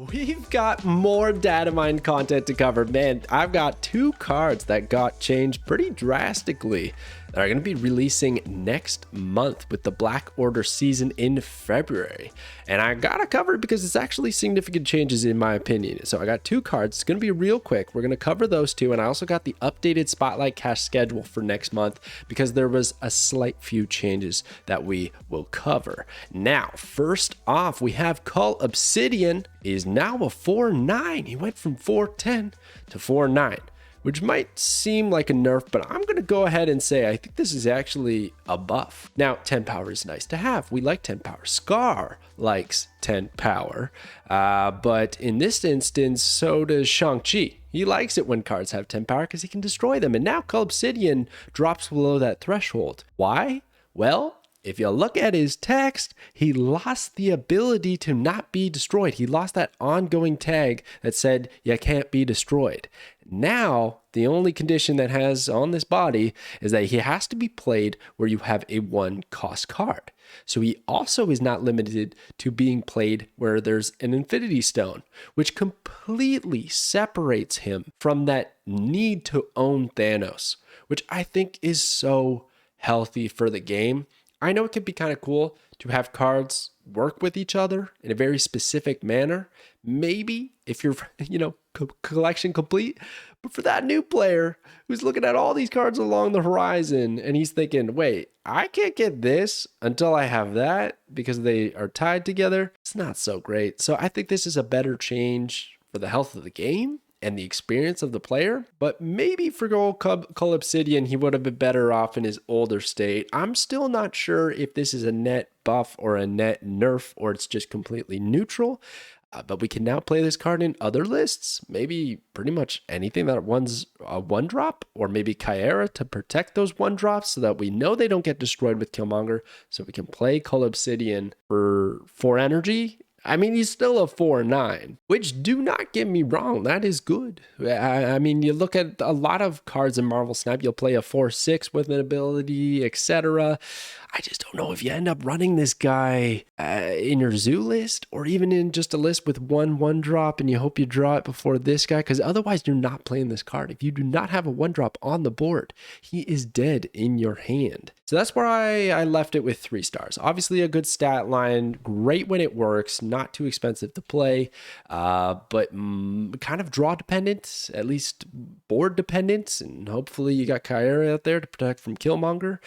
We've got more Datamine content to cover. Man, I've got 2 cards that got changed pretty drastically that are going to be releasing next month with the Black Order season in February. And I gotta cover it because it's actually significant changes in my opinion. So I got 2 cards. It's going to be real quick. We're going to cover those 2. And I also got the updated Spotlight Cash schedule for next month because there was a slight few changes that we will cover. Now, first off, we have CULL Obsidian is now a 4-9. He went from 4-10 to 4-9, which might seem like a nerf, but I'm going to go ahead and say I think this is actually a buff. Now, 10 power is nice to have. We like 10 power. Scar likes 10 power, but in this instance, so does Shang-Chi. He likes it when cards have 10 power because he can destroy them, and now CULL Obsidian drops below that threshold. Why? Well, if you look at his text, he lost the ability to not be destroyed. He lost that ongoing tag that said you can't be destroyed. Now, the only condition that has on this body is that he has to be played where you have a 1-cost card. So he also is not limited to being played where there's an Infinity Stone, which completely separates him from that need to own Thanos, which I think is so healthy for the game. I know it could be kind of cool to have cards work with each other in a very specific manner. Maybe if you're, collection complete. But for that new player who's looking at all these cards along the horizon and he's thinking, wait, I can't get this until I have that because they are tied together. It's not so great. So I think this is a better change for the health of the game and the experience of the player, but maybe for CULL Obsidian, he would have been better off in his older state. I'm still not sure if this is a net buff or a net nerf, or it's just completely neutral. But we can now play this card in other lists, maybe pretty much anything that runs a 1-drop, or maybe Kyra to protect those 1-drops so that we know they don't get destroyed with Killmonger, so we can play CULL Obsidian for 4 energy. I mean, he's still a 4-9, which, do not get me wrong, that is good. I mean, you look at a lot of cards in Marvel Snap, you'll play a 4-6 with an ability, etc. I just don't know if you end up running this guy in your zoo list, or even in just a list with 1-drop and you hope you draw it before this guy, because otherwise you're not playing this card. If you do not have a 1-drop on the board, he is dead in your hand. So that's where I left it with 3 stars. Obviously a good stat line, great when it works, not too expensive to play, but kind of draw dependent, at least board dependent, and hopefully you got Kyra out there to protect from Killmonger.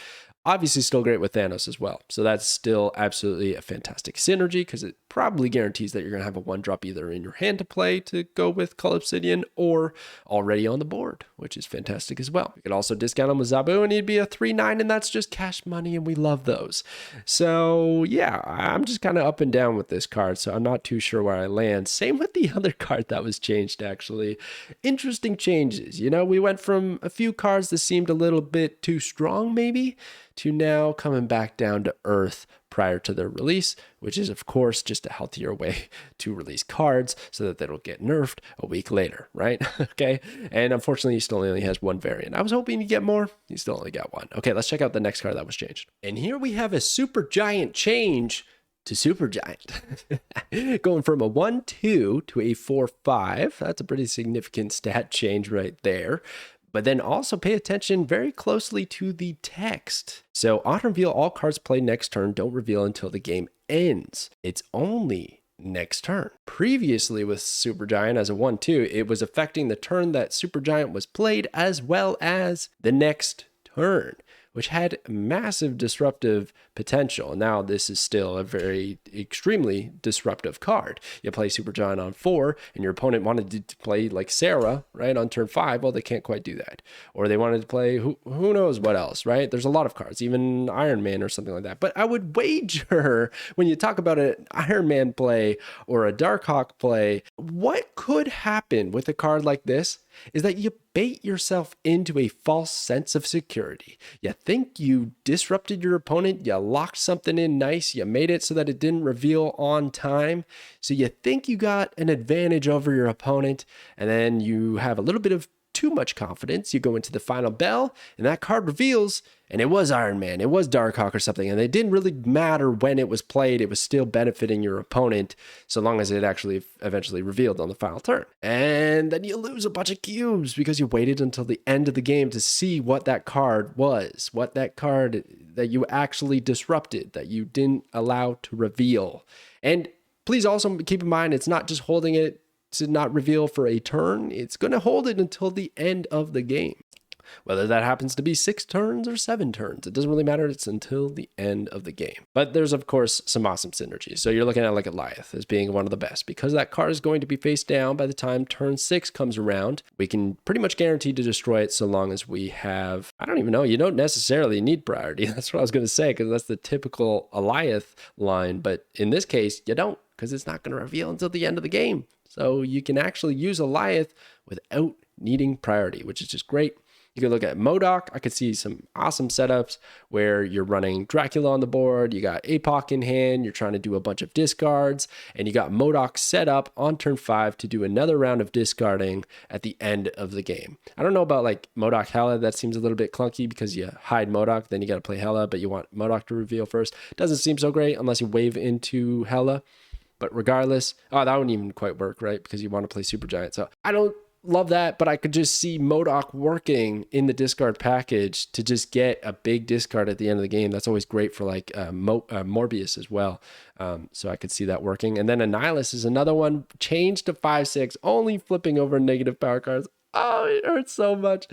Obviously still great with Thanos as well. So that's still absolutely a fantastic synergy because it probably guarantees that you're going to have a 1-drop either in your hand to play to go with CULL Obsidian or already on the board, which is fantastic as well. You could also discount him with Zabu and he'd be a 3-9, and that's just cash money and we love those. So yeah, I'm just kind of up and down with this card, so I'm not too sure where I land. Same with the other card that was changed actually. Interesting changes. We went from a few cards that seemed a little bit too strong maybe, to now coming back down to earth prior to their release, which is of course just a healthier way to release cards so that they don't get nerfed a week later, right? Okay, and unfortunately he still only has 1 variant. I was hoping to get more, he still only got 1. Okay, let's check out the next card that was changed. And here we have a Supergiant change to Supergiant. Going from a 1-2 to a 4-5. That's a pretty significant stat change right there. But then also pay attention very closely to the text. So on reveal, all cards played next turn don't reveal until the game ends. It's only next turn. Previously with Supergiant as a 1-2, it was affecting the turn that Supergiant was played as well as the next turn, which had massive disruptive potential. Now this is still a very extremely disruptive card. You play Supergiant on 4 and your opponent wanted to play like Sarah, right, on turn 5. Well, they can't quite do that. Or they wanted to play who knows what else, right? There's a lot of cards, even Iron Man or something like that. But I would wager when you talk about an Iron Man play or a Darkhawk play, what could happen with a card like this is that you bait yourself into a false sense of security. You think you disrupted your opponent, you locked something in nice, you made it so that it didn't reveal on time. So you think you got an advantage over your opponent, and then you have a little bit of too much confidence. You go into the final bell and that card reveals and it was Iron Man, it was Darkhawk or something, and it didn't really matter when it was played, it was still benefiting your opponent so long as it actually eventually revealed on the final turn. And then you lose a bunch of cubes because you waited until the end of the game to see what that card was, what that card that you actually disrupted, that you didn't allow to reveal. And please also keep in mind, it's not just holding it to not reveal for a turn, it's going to hold it until the end of the game. Whether that happens to be 6 turns or 7 turns, it doesn't really matter. It's until the end of the game. But there's, of course, some awesome synergies. So you're looking at like Alioth as being one of the best. Because that card is going to be face down by the time turn 6 comes around, we can pretty much guarantee to destroy it so long as we have, I don't even know, you don't necessarily need priority. That's what I was going to say, because that's the typical Alioth line. But in this case, you don't, because it's not going to reveal until the end of the game. So you can actually use Alioth without needing priority, which is just great. You can look at MODOK. I could see some awesome setups where you're running Dracula on the board, you got APOC in hand, you're trying to do a bunch of discards, and you got MODOK set up on turn 5 to do another round of discarding at the end of the game. I don't know about like MODOK Hela. That seems a little bit clunky because you hide MODOK, then you got to play Hela, but you want MODOK to reveal first. Doesn't seem so great unless you wave into Hela. But regardless, that wouldn't even quite work, right? Because you want to play Supergiant. So I don't love that, but I could just see MODOK working in the discard package to just get a big discard at the end of the game. That's always great for like Morbius as well. So I could see that working. And then Annihilus is another one, changed to 5/6, only flipping over negative power cards. Oh, it hurts so much.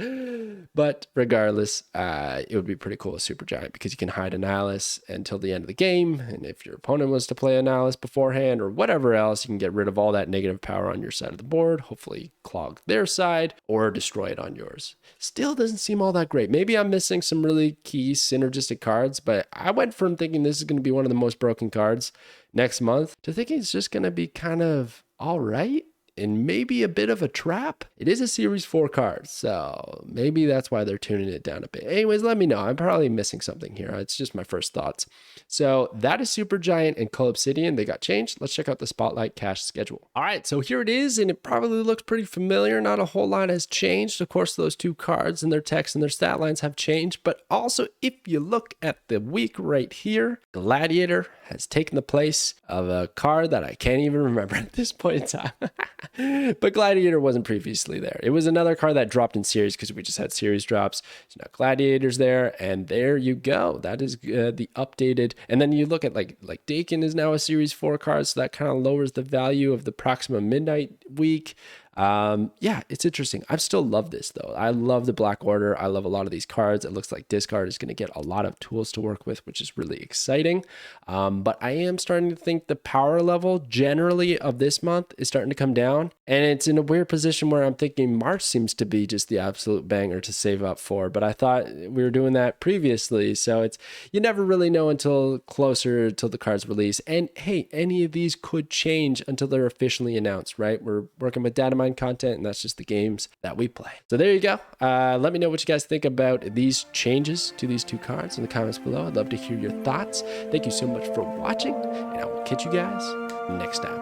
But regardless, it would be pretty cool with Supergiant because you can hide Annihilus until the end of the game. And if your opponent was to play Annihilus beforehand or whatever else, you can get rid of all that negative power on your side of the board, hopefully clog their side or destroy it on yours. Still doesn't seem all that great. Maybe I'm missing some really key synergistic cards, but I went from thinking this is going to be one of the most broken cards next month to thinking it's just going to be kind of all right. And maybe a bit of a trap. It is a Series 4 card, so maybe that's why they're tuning it down a bit. Anyways, let me know. I'm probably missing something here. It's just my first thoughts. So that is Supergiant and CULL Obsidian. They got changed. Let's check out the Spotlight cash schedule. All right, so here it is, and it probably looks pretty familiar. Not a whole lot has changed. Of course, those 2 cards and their text and their stat lines have changed, but also if you look at the week right here, Gladiator has taken the place of a card that I can't even remember at this point in time. But Gladiator wasn't previously there. It was another card that dropped in series because we just had series drops. So now Gladiator's there, and there you go. That is the updated. And then you look at like Dakin is now a Series 4 card, so that kind of lowers the value of the Proxima Midnight week. Yeah, it's interesting. I still love this though. I love the Black Order. I love a lot of these cards. It looks like discard is going to get a lot of tools to work with, which is really exciting. But I am starting to think the power level generally of this month is starting to come down, and it's in a weird position where I'm thinking March seems to be just the absolute banger to save up for, but I thought we were doing that previously. So it's, you never really know until closer till the cards release. And hey, any of these could change until they're officially announced, right? We're working with Datamine content, and that's just the games that we play. So there you go. Let me know what you guys think about these changes to these 2 cards in the comments below. I'd love to hear your thoughts. Thank you so much for watching, and I will catch you guys next time.